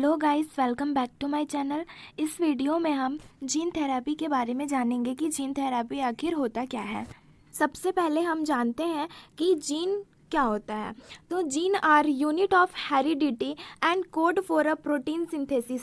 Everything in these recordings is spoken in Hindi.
Hello guys, welcome back to my channel. इस वीडियो में हम जीन थेरेपी के बारे में जानेंगे कि जीन थेरेपी आखिर होता क्या है। सबसे पहले हम जानते हैं कि जीन क्या होता है। तो gene are unit of heredity and code for a protein synthesis.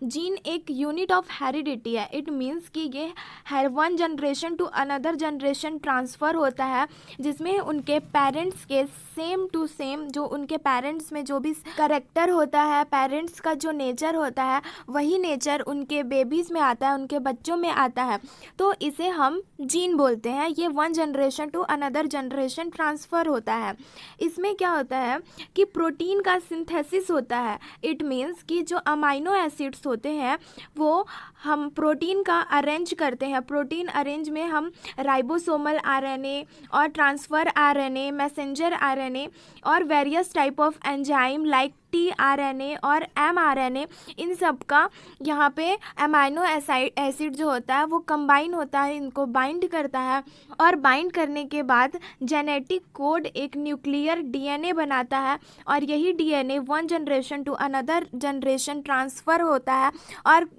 Gene एक यूनिट ऑफ हेरिडिटी है। इट मीन्स कि ये हर one generation to another generation transfer होता है, जिसमें उनके पेरेंट्स के सेम टू सेम जो उनके पेरेंट्स में जो भी करेक्टर होता है, पेरेंट्स का जो नेचर होता है, वही नेचर उनके बेबीज़ में आता है, उनके बच्चों में आता है। तो इसे हम जीन बोलते हैं। ये one generation to another generation transfer होता है। इसमें क्या होता है कि प्रोटीन का सिंथेसिस होता है। इट मीन्स कि जो अमाइनो एसिड्स होते हैं वो हम प्रोटीन का अरेंज करते हैं। प्रोटीन अरेंज में हम राइबोसोमल आरएनए और ट्रांसफ़र आरएनए, मैसेंजर आरएनए और various type of enzyme like tRNA और एमआरएनए, इन सब का यहाँ पे अमाइनो एसिड जो होता है वो कंबाइन होता है, इनको बाइंड करता है और बाइंड करने के बाद जेनेटिक कोड एक न्यूक्लियर डीएनए बनाता है और यही DNA one generation to another generation transfer होता है और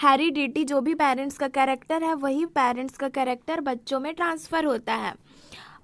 हेरिडिटी जो भी पेरेंट्स का कैरेक्टर है वही पेरेंट्स का कैरेक्टर बच्चों में ट्रांसफ़र होता है।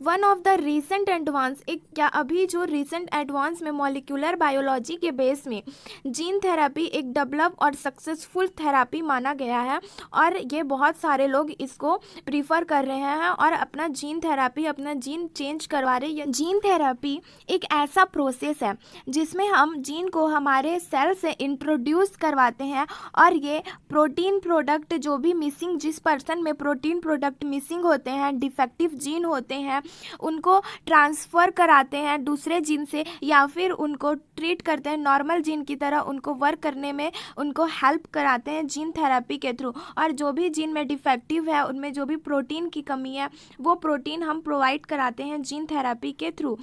One of the recent advance, एक क्या अभी जो रिसेंट एडवांस में मॉलिक्यूलर बायोलॉजी के बेस में जीन थेरेपी एक डेवलप और सक्सेसफुल थेरेपी माना गया है और ये बहुत सारे लोग इसको प्रीफर कर रहे हैं और अपना जीन थेरेपी, अपना जीन चेंज करवा रहे हैं। जीन थेरेपी एक ऐसा प्रोसेस है जिसमें हम जीन को हमारे सेल से इंट्रोड्यूस करवाते हैं और ये प्रोटीन प्रोडक्ट जो भी मिसिंग, जिस पर्सन में प्रोटीन प्रोडक्ट मिसिंग होते हैं, डिफेक्टिव जीन होते हैं, उनको ट्रांसफ़र कराते हैं दूसरे जीन से या फिर उनको ट्रीट करते हैं नॉर्मल जीन की तरह, उनको वर्क करने में उनको हेल्प कराते हैं जीन थेरेपी के थ्रू। और जो भी जीन में डिफेक्टिव है, उनमें जो भी प्रोटीन की कमी है, वो प्रोटीन हम प्रोवाइड कराते हैं जीन थेरेपी के थ्रू।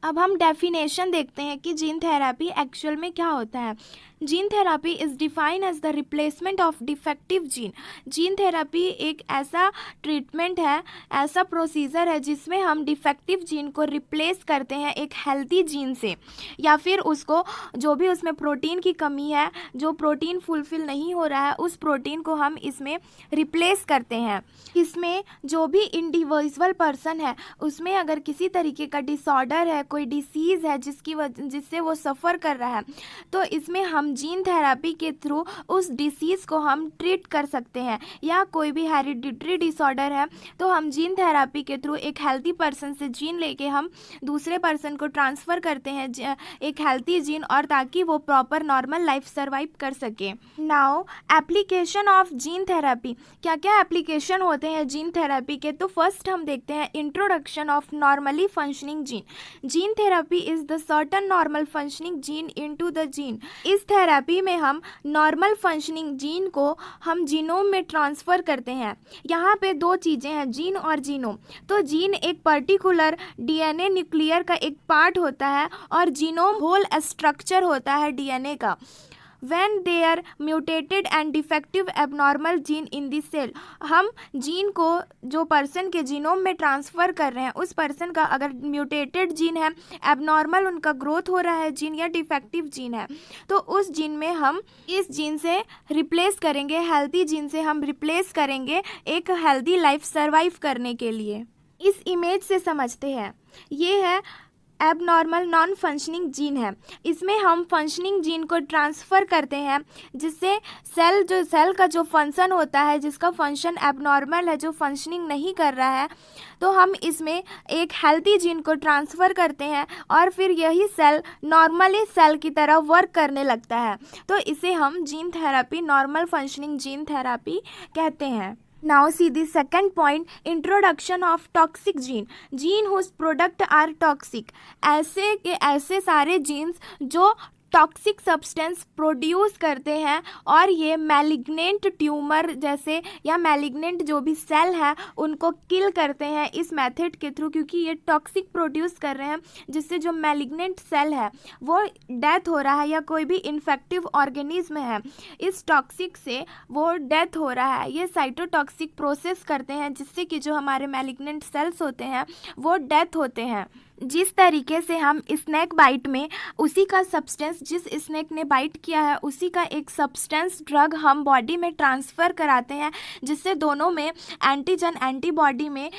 अब हम डेफिनेशन देखते हैं कि जीन थेरेपी एक्चुअल में क्या होता है। Gene therapy is defined as the replacement of defective gene. Gene therapy एक ऐसा ट्रीटमेंट है, ऐसा प्रोसीजर है जिसमें हम डिफेक्टिव जीन को रिप्लेस करते हैं एक हेल्दी जीन से, या फिर उसको जो भी उसमें प्रोटीन की कमी है, जो प्रोटीन फुलफिल नहीं हो रहा है, उस प्रोटीन को हम इसमें रिप्लेस करते हैं। इसमें जो भी इंडिविजुअल पर्सन है उसमें अगर किसी तरीके का डिसऑर्डर है, कोई डिसीज़ है जिससे वो सफ़र कर रहा है, तो इसमें हम जीन थेरेपी के थ्रू उस डिसीज़ को हम ट्रीट कर सकते हैं। या कोई भी हेरिडिटरी डिसऑर्डर है तो हम जीन थेरेपी के थ्रू एक हेल्दी पर्सन से जीन लेके हम दूसरे पर्सन को ट्रांसफ़र करते हैं एक हेल्दी जीन, और ताकि वो प्रॉपर नॉर्मल लाइफ सर्वाइव कर सके। Now application of gene therapy, क्या क्या एप्लीकेशन होते हैं जीन थेरेपी के। तो फर्स्ट हम देखते हैं introduction of normally functioning gene. Gene therapy is the certain normal functioning gene into the gene. इस थेरेपी में हम नॉर्मल फंक्शनिंग जीन को हम जीनोम में ट्रांसफ़र करते हैं। यहाँ पे दो चीज़ें हैं, जीन और जीनोम। तो जीन एक पर्टिकुलर डीएनए न्यूक्लियर का एक पार्ट होता है और जीनोम होल स्ट्रक्चर होता है डीएनए का। When they are mutated and defective abnormal gene in the cell, हम जीन को जो पर्सन के जीनोम में ट्रांसफ़र कर रहे हैं, उस पर्सन का अगर म्यूटेटेड जीन है, एबनॉर्मल उनका ग्रोथ हो रहा है जीन या डिफेक्टिव जीन है, तो उस जीन में हम इस जीन से रिप्लेस करेंगे, हेल्दी जीन से हम रिप्लेस करेंगे एक हेल्दी लाइफ सर्वाइव करने के लिए। इस इमेज से समझते हैं, ये है एबनॉर्मल नॉन फंक्शनिंग जीन है। इसमें हम फंक्शनिंग जीन को ट्रांसफ़र करते हैं जिससे सेल का जो फंक्शन होता है, जिसका फंक्शन एबनॉर्मल है, जो फंक्शनिंग नहीं कर रहा है, तो हम इसमें एक हेल्दी जीन को ट्रांसफ़र करते हैं और फिर यही सेल नॉर्मली सेल की तरह वर्क करने लगता है। तो इसे हम gene therapy, normal functioning gene therapy कहते हैं। Now see the second point, introduction of toxic gene. Gene whose product are toxic. ऐसे के ऐसे सारे जीन्स जो टॉक्सिक सब्सटेंस प्रोड्यूस करते हैं और ये मैलिग्नेंट ट्यूमर जैसे या मैलिग्नेंट जो भी सेल है उनको किल करते हैं इस मेथड के थ्रू, क्योंकि ये टॉक्सिक प्रोड्यूस कर रहे हैं जिससे जो मैलिग्नेंट सेल है वो डेथ हो रहा है, या कोई भी इन्फेक्टिव ऑर्गेनिज्म है इस टॉक्सिक से वो डेथ हो रहा है। ये साइटोटॉक्सिक प्रोसेस करते हैं जिससे कि जो हमारे मैलिग्नेंट सेल्स होते हैं वो डेथ होते हैं। जिस तरीके से हम स्नेक बाइट में उसी का सब्सटेंस, जिस स्नेक ने बाइट किया है उसी का एक सब्सटेंस ड्रग हम बॉडी में ट्रांसफ़र कराते हैं, जिससे दोनों में एंटीजन एंटीबॉडी में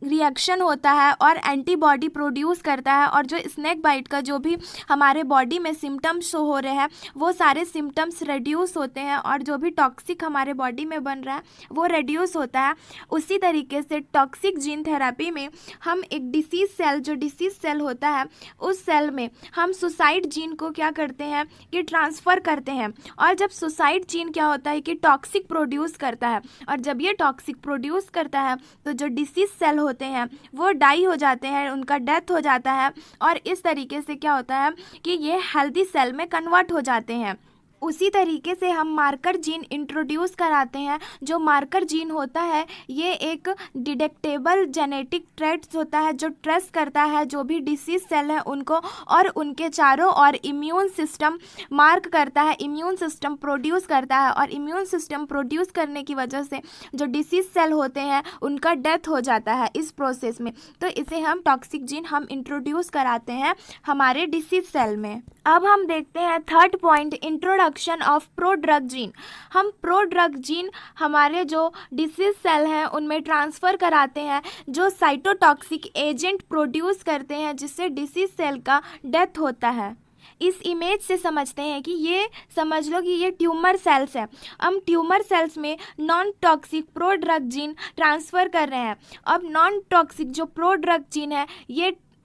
रिएक्शन होता है और एंटीबॉडी प्रोड्यूस करता है, और जो स्नेक बाइट का जो भी हमारे बॉडी में सिम्टम्स शो हो रहे हैं वो सारे सिम्टम्स रिड्यूस होते हैं, और जो भी टॉक्सिक हमारे बॉडी में बन रहा है वो रिड्यूस होता है। उसी तरीके से टॉक्सिक जीन थेरेपी में हम एक डिसीज सेल, जो डिसीज सेल होता है उस सेल में हम सुसाइड जीन को क्या करते हैं कि ट्रांसफ़र करते हैं, और जब सुसाइड जीन क्या होता है कि टॉक्सिक प्रोड्यूस करता है, और जब ये टॉक्सिक प्रोड्यूस करता है तो जो डिसीज सेल होते हैं वो डाई हो जाते हैं, उनका डेथ हो जाता है, और इस तरीके से क्या होता है कि ये हेल्दी सेल में कन्वर्ट हो जाते हैं। उसी तरीके से हम मार्कर जीन इंट्रोड्यूस कराते हैं। जो मार्कर जीन होता है ये एक डिटेक्टेबल जेनेटिक ट्रेट्स होता है जो ट्रेस करता है जो भी डिसीज सेल है उनको, और उनके चारों और इम्यून सिस्टम मार्क करता है, इम्यून सिस्टम प्रोड्यूस करता है, और इम्यून सिस्टम प्रोड्यूस करने की वजह से जो डिसीज सेल होते हैं उनका डेथ हो जाता है इस प्रोसेस में। तो इसे हम टॉक्सिक जीन हम इंट्रोड्यूस कराते हैं हमारे डिसीज सेल में। अब हम देखते हैं third point, introduction of pro drug gene. हम प्रो ड्रग जीन हमारे जो डिसीज सेल हैं उनमें ट्रांसफ़र कराते हैं जो साइटोटॉक्सिक एजेंट प्रोड्यूस करते हैं जिससे डिसीज सेल का डेथ होता है। इस इमेज से समझते हैं कि ये समझ लो कि ये ट्यूमर सेल्स है। हम ट्यूमर सेल्स में non toxic pro drug gene transfer कर रहे हैं। अब नॉन टॉक्सिक जो प्रो ड्रग जीन है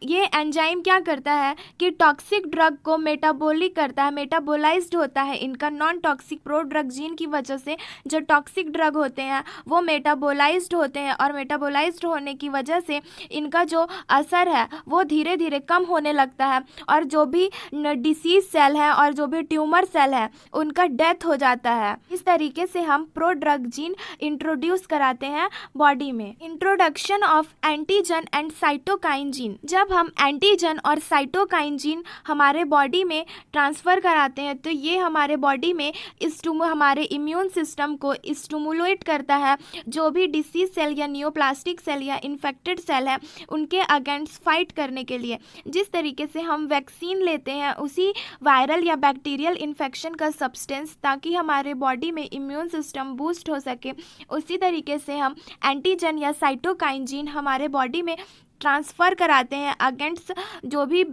ये एंजाइम क्या करता है कि टॉक्सिक ड्रग को मेटाबोलिक करता है, मेटाबोलाइज्ड होता है। इनका non toxic pro drug gene की वजह से जो टॉक्सिक ड्रग होते हैं वो मेटाबोलाइज्ड होते हैं, और मेटाबोलाइज्ड होने की वजह से इनका जो असर है वो धीरे धीरे कम होने लगता है, और जो भी डिसीज सेल है और जो भी ट्यूमर सेल है उनका डेथ हो जाता है। इस तरीके से हम प्रो ड्रग जीन इंट्रोड्यूस कराते हैं बॉडी में। Introduction of antigen and cytokine gene. जब हम एंटीजन और साइटोकाइन जीन हमारे बॉडी में ट्रांसफ़र कराते हैं तो ये हमारे बॉडी में हमारे इम्यून सिस्टम को स्टिमुलेट करता है, जो भी डिसीज सेल या नियोप्लास्टिक सेल या इन्फेक्टेड सेल है उनके अगेंस्ट फाइट करने के लिए। जिस तरीके से हम वैक्सीन लेते हैं उसी वायरल या बैक्टीरियल इन्फेक्शन का सब्सटेंस ताकि हमारे बॉडी में इम्यून सिस्टम बूस्ट हो सके, उसी तरीके से हम एंटीजन या साइटोकाइन जीन हमारे बॉडी में ट्रांसफ़र कराते हैं अगेंस्ट जो भी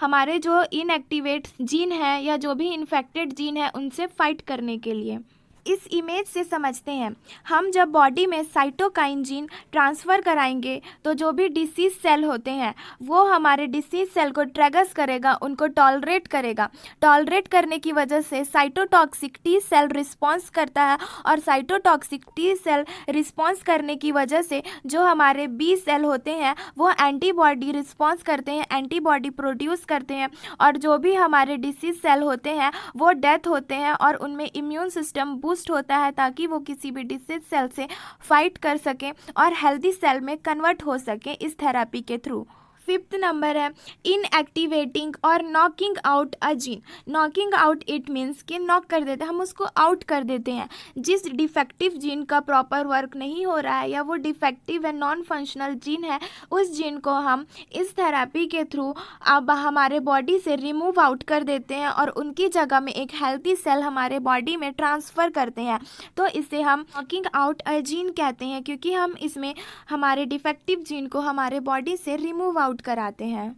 हमारे जो इनएक्टिवेट जीन है या जो भी इन्फेक्टेड जीन है उनसे फाइट करने के लिए। इस इमेज से समझते हैं, हम जब बॉडी में साइटोकाइन जीन ट्रांसफ़र कराएंगे तो जो भी डिसीज सेल होते हैं वो हमारे डिसीज सेल को ट्रिगर्स करेगा, उनको टॉलरेट करेगा। टॉलरेट करने की वजह से साइटोटॉक्सिक टी सेल रिस्पॉन्स करता है, और साइटोटॉक्सिक टी सेल रिस्पॉन्स करने की वजह से जो हमारे बी सेल होते हैं वो एंटीबॉडी रिस्पॉन्स करते हैं, एंटीबॉडी प्रोड्यूस करते हैं, और जो भी हमारे डिसीज सेल होते हैं वो डेथ होते हैं, और उनमें इम्यून सिस्टम बूस्ट होता है ताकि वो किसी भी डिसीज सेल से फाइट कर सकें और हेल्दी सेल में कन्वर्ट हो सकें इस थेरेपी के थ्रू। फिफ्थ नंबर है इनएक्टिवेटिंग और knocking out a gene. Knocking out it means कि नॉक कर देते हैं, हम उसको आउट कर देते हैं। जिस डिफेक्टिव जीन का प्रॉपर वर्क नहीं हो रहा है या वो डिफेक्टिव है, नॉन फंक्शनल जीन है, उस जीन को हम इस थेरेपी के थ्रू अब हमारे बॉडी से रिमूव आउट कर देते हैं और उनकी जगह में एक हेल्थी सेल हमारे बॉडी में ट्रांसफ़र करते हैं। तो इसे हम नॉकिंग आउट अ जीन कहते हैं, क्योंकि हम इसमें हमारे डिफेक्टिव जीन को हमारे बॉडी से रिमूव आउट कराते हैं।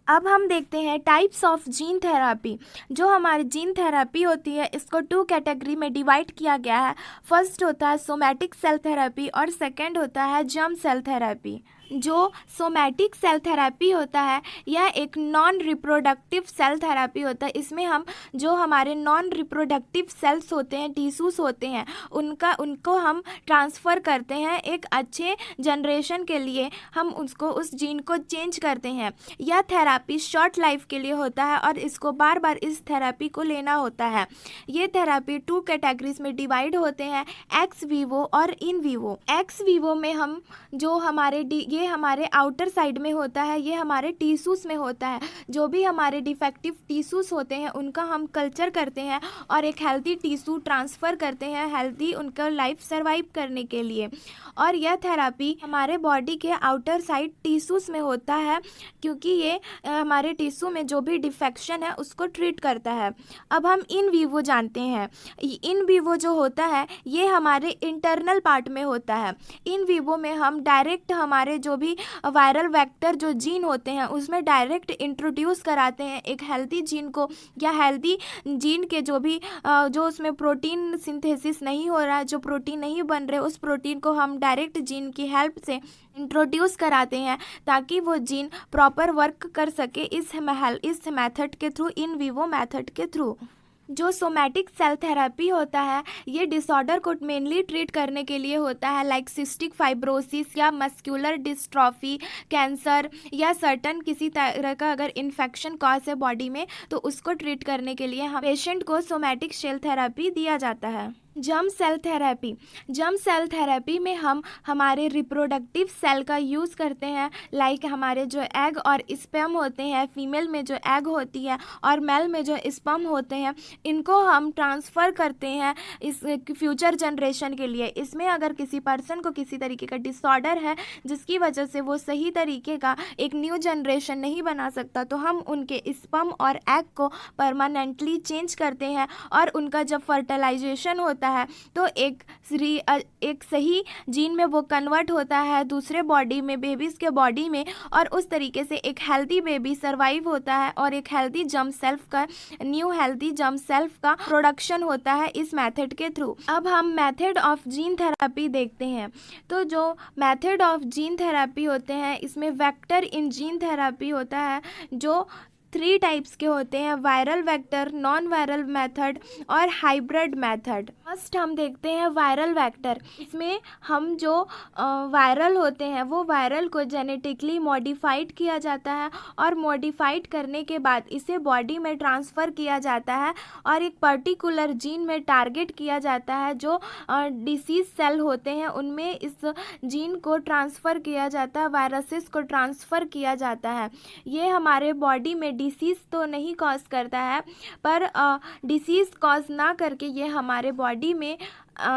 अब हम देखते हैं टाइप्स ऑफ जीन थेरेपी। जो हमारी जीन थेरेपी होती है इसको 2 कैटेगरी में डिवाइड किया गया है। फर्स्ट होता है सोमैटिक सेल थेरेपी और सेकंड होता है जर्म सेल थेरेपी। जो सोमैटिक सेल थेरेपी होता है यह एक नॉन रिप्रोडक्टिव सेल थेरेपी होता है। इसमें हम जो हमारे नॉन रिप्रोडक्टिव सेल्स होते हैं, टिश्यूज़ होते हैं, उनको हम ट्रांसफ़र करते हैं एक अच्छे जनरेशन के लिए, हम उसको उस जीन को चेंज करते हैं। यह थेरेपी थेरेपी शॉर्ट लाइफ के लिए होता है और इसको बार बार इस थेरेपी को लेना होता है। ये थेरेपी 2 कैटेगरीज में डिवाइड होते हैं, एक्स वीवो और इन वीवो। एक्स वीवो में हम जो ये हमारे आउटर साइड में होता है, ये हमारे टिश्यूज़ में होता है। जो भी हमारे डिफेक्टिव टिश्यूज़ होते हैं उनका हम कल्चर करते हैं और एक हेल्दी टिश्यू ट्रांसफ़र करते हैं हेल्दी उनका लाइफ सर्वाइव करने के लिए। और यह थेरेपी हमारे बॉडी के आउटर साइड टिश्यूज़ में होता है, क्योंकि ये हमारे टिश्यू में जो भी डिफेक्शन है उसको ट्रीट करता है। अब हम इन वीवो जानते हैं। इन वीवो जो होता है ये हमारे इंटरनल पार्ट में होता है। इन वीवो में हम डायरेक्ट हमारे जो भी वायरल वेक्टर जो जीन होते हैं उसमें डायरेक्ट इंट्रोड्यूस कराते हैं एक हेल्दी जीन को, या हेल्दी जीन के जो उसमें प्रोटीन सिंथेसिस नहीं हो रहा है, जो प्रोटीन नहीं बन रहे, उस प्रोटीन को हम डायरेक्ट जीन की हेल्प से इंट्रोड्यूस कराते हैं ताकि वो जीन प्रॉपर वर्क कर सके इस मेथड के थ्रू, इन वीवो मेथड के थ्रू। जो सोमैटिक सेल थेरेपी होता है ये डिसऑर्डर को मेनली ट्रीट करने के लिए होता है, लाइक सिस्टिक फाइब्रोसिस या मस्कुलर डिस्ट्रॉफी, कैंसर या सर्टन किसी तरह का अगर इन्फेक्शन कॉज है बॉडी में तो उसको ट्रीट करने के लिए हम पेशेंट को सोमैटिक सेल थेरेपी दिया जाता है। Germ cell therapy. Germ cell therapy में हम हमारे रिप्रोडक्टिव सेल का यूज़ करते हैं, लाइक हमारे जो एग और स्पर्म होते हैं, फीमेल में जो एग होती है और मेल में जो स्पर्म होते हैं, इनको हम ट्रांसफ़र करते हैं इस फ्यूचर जनरेशन के लिए। इसमें अगर किसी पर्सन को किसी तरीके का डिसऑर्डर है जिसकी वजह से वो सही तरीके का एक न्यू जनरेशन नहीं बना सकता, तो हम उनके स्पर्म और एग को परमानेंटली चेंज करते हैं और उनका जब फर्टिलाइजेशन होता है तो एक सही जीन में वो कन्वर्ट होता है दूसरे बॉडी में, बेबीज़ के बॉडी में, और उस तरीके से एक हेल्दी बेबी सर्वाइव होता है और एक हेल्दी जर्म सेल्फ का, न्यू हेल्दी जर्म सेल्फ का प्रोडक्शन होता है इस मेथड के थ्रू। अब हम मेथड ऑफ जीन थेरेपी देखते हैं। तो जो मेथड ऑफ जीन थेरेपी होते हैं इसमें वेक्टर इन जीन थेरेपी होता है जो 3 टाइप्स के होते हैं, viral vector, non viral method और हाइब्रिड मेथड। फर्स्ट हम देखते हैं वायरल वेक्टर। इसमें हम जो वायरल होते हैं वो वायरल को जेनेटिकली मॉडिफाइड किया जाता है और मॉडिफाइड करने के बाद इसे बॉडी में ट्रांसफ़र किया जाता है और एक पर्टिकुलर जीन में टारगेट किया जाता है। जो डिसीज सेल होते हैं उनमें इस जीन को ट्रांसफ़र किया जाता है, वायरसेस को ट्रांसफ़र किया जाता है। ये हमारे बॉडी में डिसीज़ तो नहीं कॉज करता है, पर डिसीज़ कॉज ना करके ये हमारे बॉडी में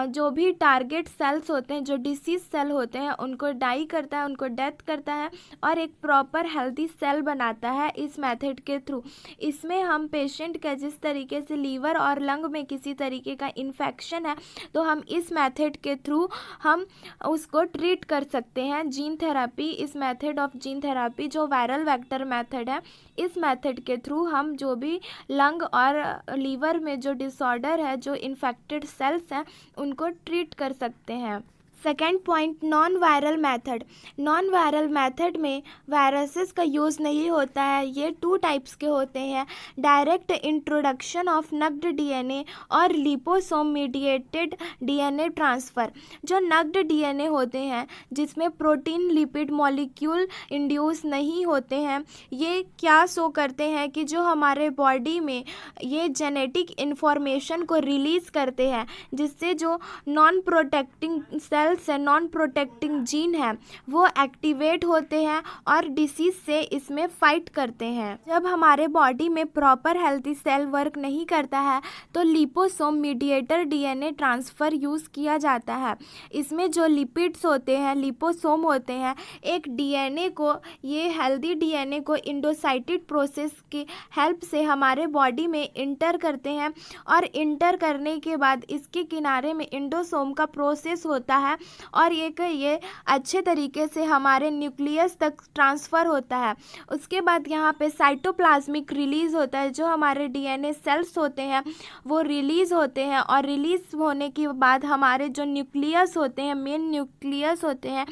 जो भी टारगेट सेल्स होते हैं, जो डिसीज सेल होते हैं, उनको डाई करता है, उनको डेथ करता है और एक प्रॉपर हेल्दी सेल बनाता है इस मेथड के थ्रू। इसमें हम पेशेंट का जिस तरीके से लीवर और लंग में किसी तरीके का इन्फेक्शन है तो हम इस मेथड के थ्रू हम उसको ट्रीट कर सकते हैं। जीन थेरेपी, इस मेथड ऑफ जीन थेरेपी जो वायरल वेक्टर मेथड है, इस मेथड के थ्रू हम जो भी लंग और लीवर में जो डिसऑर्डर है, जो इन्फेक्टेड सेल्स हैं, उनको ट्रीट कर सकते हैं। Second point, non viral method. Non viral method में वायरसेस का यूज़ नहीं होता है। ये 2 टाइप्स के होते हैं, डायरेक्ट इंट्रोडक्शन ऑफ नग्ड डीएनए और लिपोसोम मीडिएटेड डीएनए ट्रांसफ़र। जो नग्ड डीएनए होते हैं जिसमें प्रोटीन लिपिड मॉलिक्यूल इंड्यूस नहीं होते हैं, ये क्या शो करते हैं कि जो हमारे बॉडी में ये जेनेटिक इन्फॉर्मेशन को रिलीज़ करते हैं, जिससे जो नॉन प्रोटेक्टिंग सेल्स है, नॉन प्रोटेक्टिंग जीन है, वो एक्टिवेट होते हैं और डिसीज से इसमें फाइट करते हैं। जब हमारे बॉडी में प्रॉपर हेल्दी सेल वर्क नहीं करता है तो liposome mediator DNA transfer use किया जाता है। इसमें जो लिपिड्स होते हैं, लिपोसोम होते हैं, एक डीएनए को, ये हेल्दी डीएनए को इंडोसाइटिक प्रोसेस की हेल्प से हमारे बॉडी में इंटर करते हैं और इंटर करने के बाद इसके किनारे में इंडोसोम का प्रोसेस होता है और ये अच्छे तरीके से हमारे न्यूक्लियस तक ट्रांसफ़र होता है। उसके बाद यहाँ पे साइटोप्लाज्मिक रिलीज़ होता है, जो हमारे डीएनए सेल्स होते हैं वो रिलीज़ होते हैं और रिलीज़ होने के बाद हमारे जो न्यूक्लियस होते हैं, मेन न्यूक्लियस होते हैं,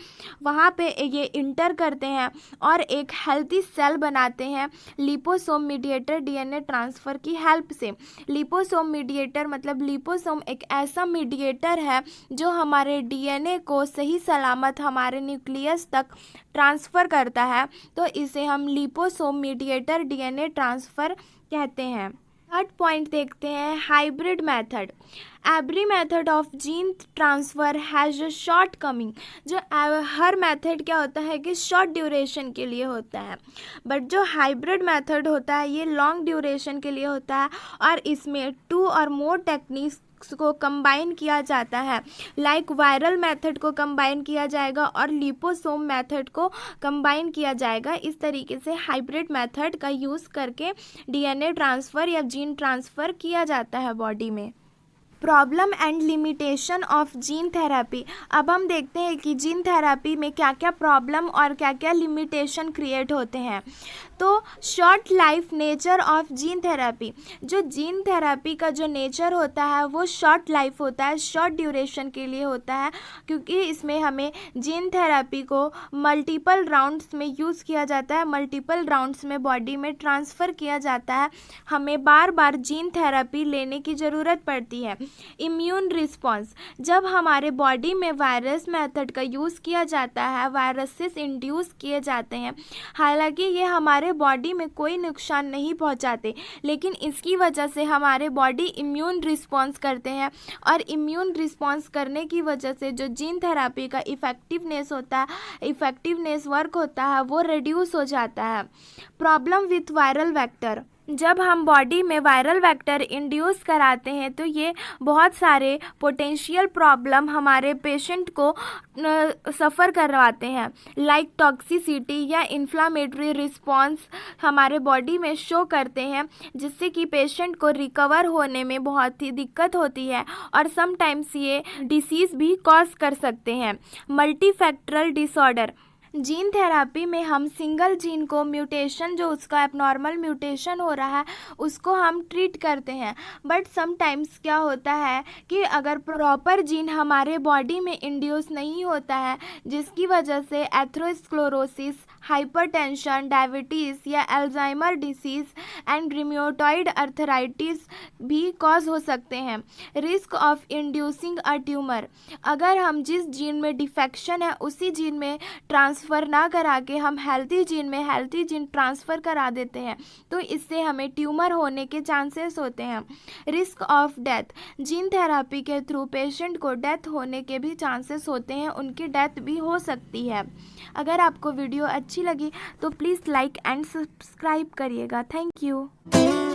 वहाँ पे ये इंटर करते हैं और एक हेल्दी सेल बनाते हैं लिपोसोम मीडिएटर डीएनए ट्रांसफ़र की हेल्प से। लिपोसोम मीडिएटर मतलब लिपोसोम एक ऐसा मीडिएटर है जो हमारे डीएनए डीएनए को सही सलामत हमारे न्यूक्लियस तक ट्रांसफ़र करता है, तो इसे हम लिपोसोम मीडिएटर डीएनए ट्रांसफ़र कहते हैं। थर्ड पॉइंट देखते हैं, hybrid method. Every method of gene transfer has a short coming. जो हर मेथड क्या होता है कि शॉर्ट ड्यूरेशन के लिए होता है, बट जो हाइब्रिड मेथड होता है ये लॉन्ग ड्यूरेशन के लिए होता है, और इसमें 2 और मोर टेक्निक्स को कंबाइन किया जाता है। लाइक वायरल मेथड को कंबाइन किया जाएगा और लिपोसोम मेथड को कंबाइन किया जाएगा। इस तरीके से हाइब्रिड मेथड का यूज़ करके डीएनए ट्रांसफ़र या जीन ट्रांसफ़र किया जाता है बॉडी में। Problem and limitation of gene therapy. अब हम देखते हैं कि जीन थेरेपी में क्या क्या प्रॉब्लम और क्या क्या लिमिटेशन क्रिएट होते हैं। तो short life nature of gene therapy. जो जीन थेरेपी का जो नेचर होता है वो शॉर्ट लाइफ होता है, शॉर्ट ड्यूरेशन के लिए होता है, क्योंकि इसमें हमें जीन थेरेपी को मल्टीपल राउंड्स में यूज़ किया जाता है, मल्टीपल राउंड्स में बॉडी में ट्रांसफ़र किया जाता है। हमें बार बार जीन थेरेपी लेने की ज़रूरत पड़ती है। Immune response. जब हमारे बॉडी में वायरस मेथड का यूज़ किया जाता है, वायरसेस इंड्यूस किए जाते हैं, हालांकि ये हमारे बॉडी में कोई नुकसान नहीं पहुंचाते, लेकिन इसकी वजह से हमारे बॉडी इम्यून रिस्पॉन्स करते हैं, और इम्यून रिस्पॉन्स करने की वजह से जो जीन थेरेपी का इफ़ेक्टिवनेस होता है, इफ़ेक्टिवनेस वर्क होता है, वो रिड्यूस हो जाता है। Problem with viral vector. जब हम बॉडी में वायरल वेक्टर इंड्यूस कराते हैं तो ये बहुत सारे पोटेंशियल प्रॉब्लम हमारे पेशेंट को सफ़र करवाते हैं, लाइक टॉक्सिसिटी या इन्फ्लामेटरी रिस्पॉन्स हमारे बॉडी में शो करते हैं, जिससे कि पेशेंट को रिकवर होने में बहुत ही दिक्कत होती है, और समटाइम्स ये डिसीज़ भी कॉज कर सकते हैं। मल्टीफैक्टरल डिसऑर्डर। जीन थेरेपी में हम सिंगल जीन को म्यूटेशन, जो उसका एबनॉर्मल म्यूटेशन हो रहा है, उसको हम ट्रीट करते हैं, बट समटाइम्स क्या होता है कि अगर प्रॉपर जीन हमारे बॉडी में इंड्यूस नहीं होता है, जिसकी वजह से एथेरोस्क्लेरोसिस, हाइपरटेंशन, डायबिटीज़ या अल्जाइमर डिसीज़ एंड रिम्यूटॉइड अर्थराइटिस भी कॉज हो सकते हैं। Risk of inducing a tumour. अगर हम जिस जीन में डिफेक्शन है उसी जीन में ट्रांसफ़र ना करा के हम हेल्थी जीन में हेल्थी जीन ट्रांसफ़र करा देते हैं, तो इससे हमें ट्यूमर होने के चांसेस होते हैं। Risk of death. Gene therapy के थ्रू पेशेंट को डेथ होने के भी चांसेस होते हैं, उनकी डेथ भी हो सकती है। अगर आपको वीडियो अच्छी लगी तो प्लीज़ लाइक एंड सब्सक्राइब करिएगा। Thank you.